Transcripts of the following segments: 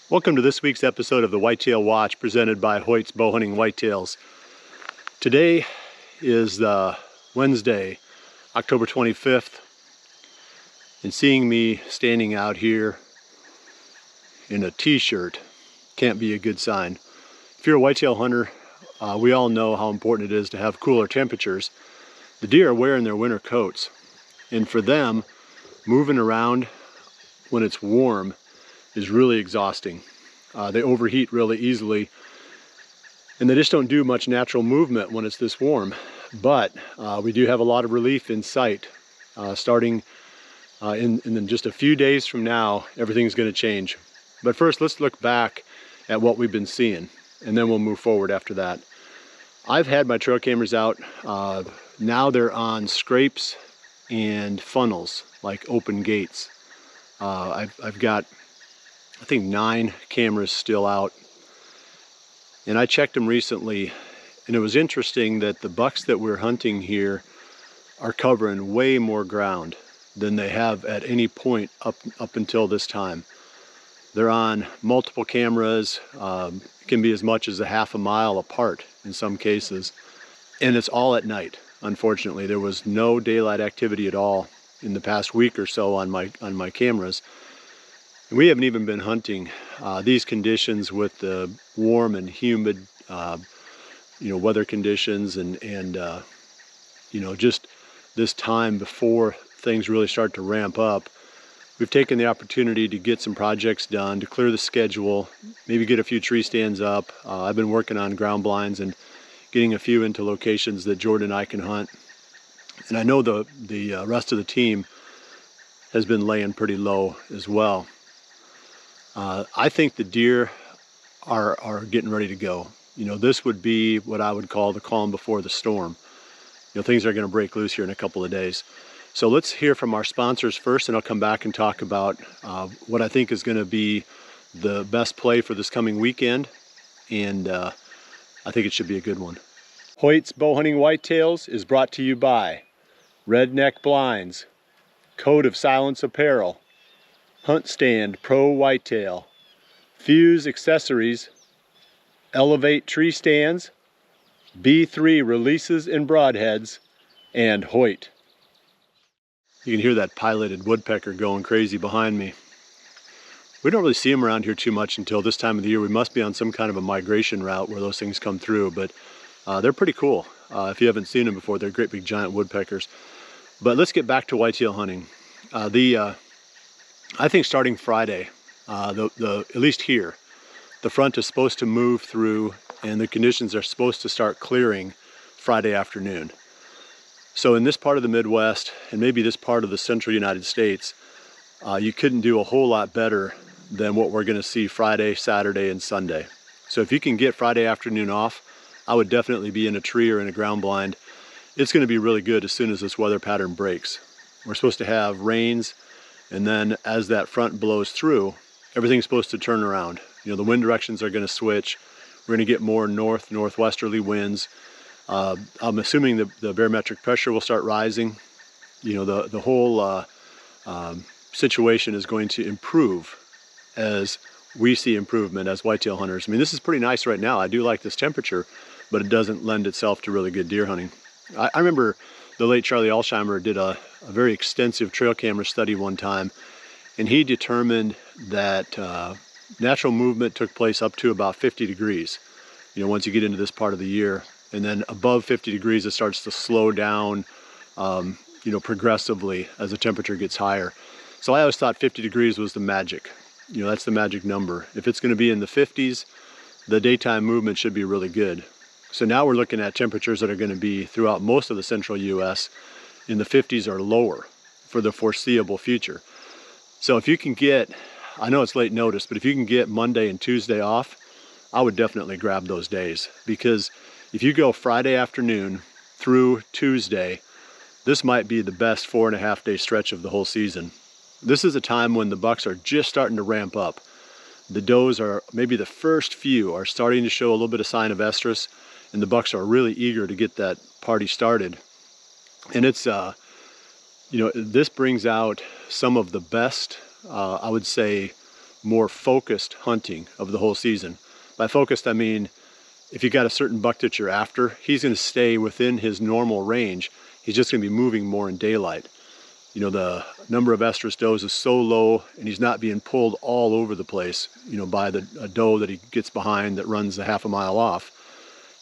Welcome to this week's episode of the Whitetail Watch presented by Hoyt's Bowhunting Whitetails. Today is Wednesday, October 25th, and seeing me standing out here in a t-shirt can't be a good sign. If you're a whitetail hunter, we all know how important it is to have cooler temperatures. The deer are wearing their winter coats, and for them, moving around when it's warm is really exhausting. They overheat really easily, and they just don't do much natural movement when it's this warm. But we do have a lot of relief in sight. Starting in just a few days from now, everything's going to change. But first, let's look back at what we've been seeing, and then we'll move forward after that. I've had my trail cameras out. Now they're on scrapes and funnels, like open gates. I've got, I think, 9 cameras still out, and I checked them recently, and it was interesting that the bucks that we're hunting here are covering way more ground than they have at any point up until this time. They're on multiple cameras. It can be as much as a half a mile apart in some cases, and it's all at night. Unfortunately, there was no daylight activity at all in the past week or so on my cameras. We haven't even been hunting these conditions with the warm and humid, weather conditions, and just this time before things really start to ramp up. We've taken the opportunity to get some projects done, to clear the schedule, maybe get a few tree stands up. I've been working on ground blinds and getting a few into locations that Jordan and I can hunt. And I know the rest of the team has been laying pretty low as well. I think the deer are getting ready to go. This would be what I would call the calm before the storm. Things are going to break loose here in a couple of days. So let's hear from our sponsors first, and I'll come back and talk about what I think is going to be the best play for this coming weekend, and I think it should be a good one. Hoyt's Bowhunting Whitetails is brought to you by Redneck Blinds, Code of Silence Apparel, Hunt Stand Pro Whitetail, Fuse Accessories, Elevate Tree Stands, B3 Releases and Broadheads, and Hoyt. You can hear that pileated woodpecker going crazy behind me. We don't really see them around here too much until this time of the year. We must be on some kind of a migration route where those things come through, but they're pretty cool. If you haven't seen them before, they're great big giant woodpeckers. But let's get back to whitetail hunting. I think starting Friday, at least here, the front is supposed to move through, and the conditions are supposed to start clearing Friday afternoon. So in this part of the Midwest, and maybe this part of the central United States, you couldn't do a whole lot better than what we're going to see Friday, Saturday, and Sunday. So if you can get Friday afternoon off, I would definitely be in a tree or in a ground blind. It's going to be really good as soon as this weather pattern breaks. We're supposed to have rains, and then as that front blows through, everything's supposed to turn around. The wind directions are going to switch. We're going to get more northwesterly winds. I'm assuming the barometric pressure will start rising. The whole situation is going to improve as we see improvement as whitetail hunters. I mean, this is pretty nice right now. I do like this temperature, but it doesn't lend itself to really good deer hunting. I remember the late Charlie Alsheimer did a very extensive trail camera study one time, and he determined that natural movement took place up to about 50 degrees, once you get into this part of the year. And then above 50 degrees, it starts to slow down, progressively as the temperature gets higher. So I always thought 50 degrees was the magic. That's the magic number. If it's going to be in the 50s, the daytime movement should be really good. So now we're looking at temperatures that are going to be throughout most of the central U.S. in the 50s or lower for the foreseeable future. So if you can get, I know it's late notice, but if you can get Monday and Tuesday off, I would definitely grab those days, because if you go Friday afternoon through Tuesday, this might be the best 4.5 day stretch of the whole season. This is a time when the bucks are just starting to ramp up. The does are, maybe the first few are starting to show a little bit of sign of estrus, and the bucks are really eager to get that party started. And it's, this brings out some of the best, I would say, more focused hunting of the whole season. By focused, I mean if you got a certain buck that you're after, he's going to stay within his normal range. He's just going to be moving more in daylight. You know, the number of estrus does is so low, and he's not being pulled all over the place, you know, by a doe that he gets behind that runs a half a mile off.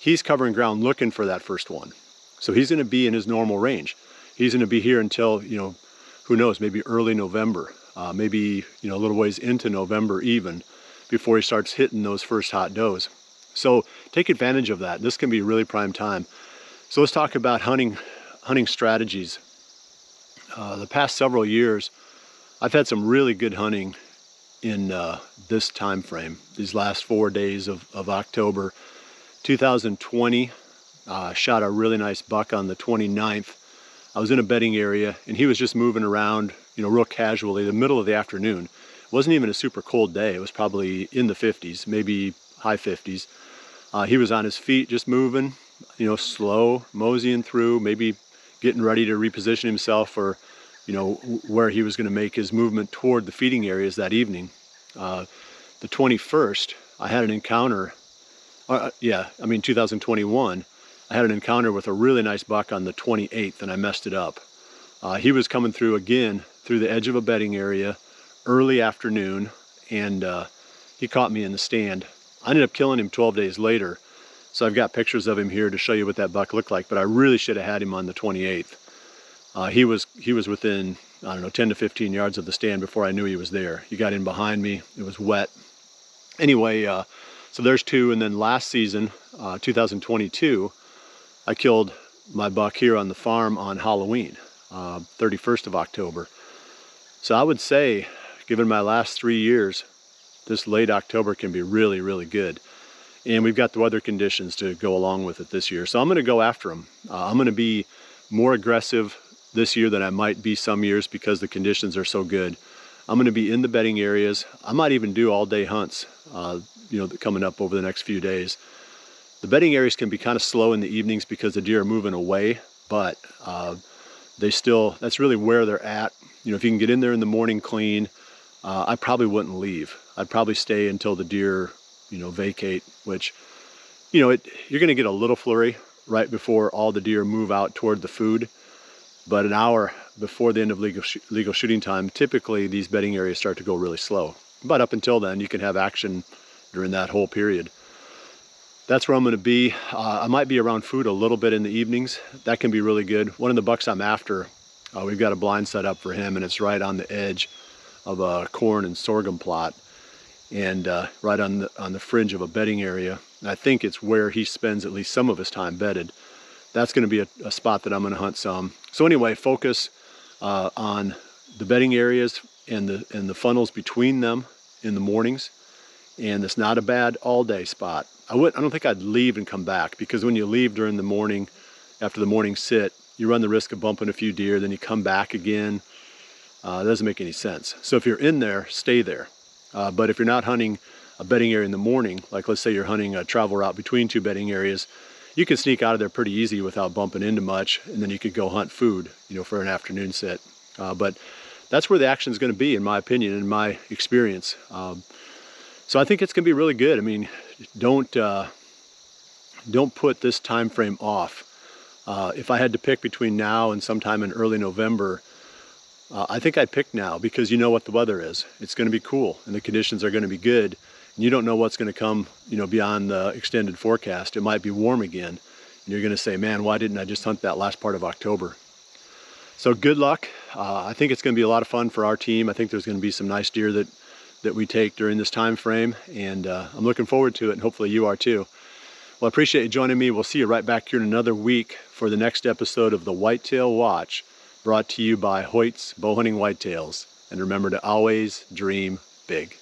He's covering ground looking for that first one. So he's going to be in his normal range. He's going to be here until, you know, who knows, maybe early November, maybe, you know, a little ways into November even, before he starts hitting those first hot does. So take advantage of that. This can be really prime time. So let's talk about hunting strategies. The past several years, I've had some really good hunting in this time frame, these last 4 days of October. 2020, shot a really nice buck on the 29th. I was in a bedding area, and he was just moving around, you know, real casually, the middle of the afternoon. It wasn't even a super cold day. It was probably in the 50s, maybe high 50s. He was on his feet, just moving, you know, slow, moseying through, maybe getting ready to reposition himself for, you know, where he was going to make his movement toward the feeding areas that evening. The 21st, I had an encounter. 2021, I had an encounter with a really nice buck on the 28th, and I messed it up. He was coming through again through the edge of a bedding area, early afternoon, and he caught me in the stand. I ended up killing him 12 days later, so I've got pictures of him here to show you what that buck looked like, but I really should have had him on the 28th. He was within, I don't know, 10 to 15 yards of the stand before I knew he was there. He got in behind me. It was wet. Anyway, so there's two, and then last season, 2022, I killed my buck here on the farm on Halloween, 31st of October. So I would say, given my last 3 years, this late October can be really, really good. And we've got the weather conditions to go along with it this year. So I'm going to go after them. I'm going to be more aggressive this year than I might be some years because the conditions are so good. I'm going to be in the bedding areas. I might even do all-day hunts, you know, coming up over the next few days. The bedding areas can be kind of slow in the evenings because the deer are moving away, but that's really where they're at. You know, if you can get in there in the morning clean, I probably wouldn't leave. I'd probably stay until the deer, you know, vacate, which, you know, you're going to get a little flurry right before all the deer move out toward the food. But an hour before the end of legal shooting time, typically these bedding areas start to go really slow. But up until then, you can have action during that whole period. That's where I'm going to be. I might be around food a little bit in the evenings. That can be really good. One of the bucks I'm after, we've got a blind set up for him, and it's right on the edge of a corn and sorghum plot, and right on the fringe of a bedding area. And I think it's where he spends at least some of his time bedded. That's going to be a spot that I'm going to hunt some. So anyway, focus on the bedding areas and the funnels between them in the mornings. And it's not a bad all-day spot. I don't think I'd leave and come back, because when you leave during the morning, after the morning sit, you run the risk of bumping a few deer, then you come back again. It doesn't make any sense. So if you're in there, stay there. But if you're not hunting a bedding area in the morning, like let's say you're hunting a travel route between two bedding areas, you can sneak out of there pretty easy without bumping into much, and then you could go hunt food, you know, for an afternoon sit. But that's where the action is going to be, in my opinion, in my experience. So I think it's going to be really good. I mean, don't put this time frame off. If I had to pick between now and sometime in early November, I think I'd pick now, because you know what the weather is. It's going to be cool, and the conditions are going to be good. And you don't know what's going to come, you know, beyond the extended forecast. It might be warm again, and you're going to say, man, why didn't I just hunt that last part of October? So good luck. I think it's going to be a lot of fun for our team. I think there's going to be some nice deer that we take during this time frame, and I'm looking forward to it, and hopefully you are too. Well, I appreciate you joining me. We'll see you right back here in another week for the next episode of the Whitetail Watch, brought to you by Hoyt's Bowhunting Whitetails. And remember to always dream big.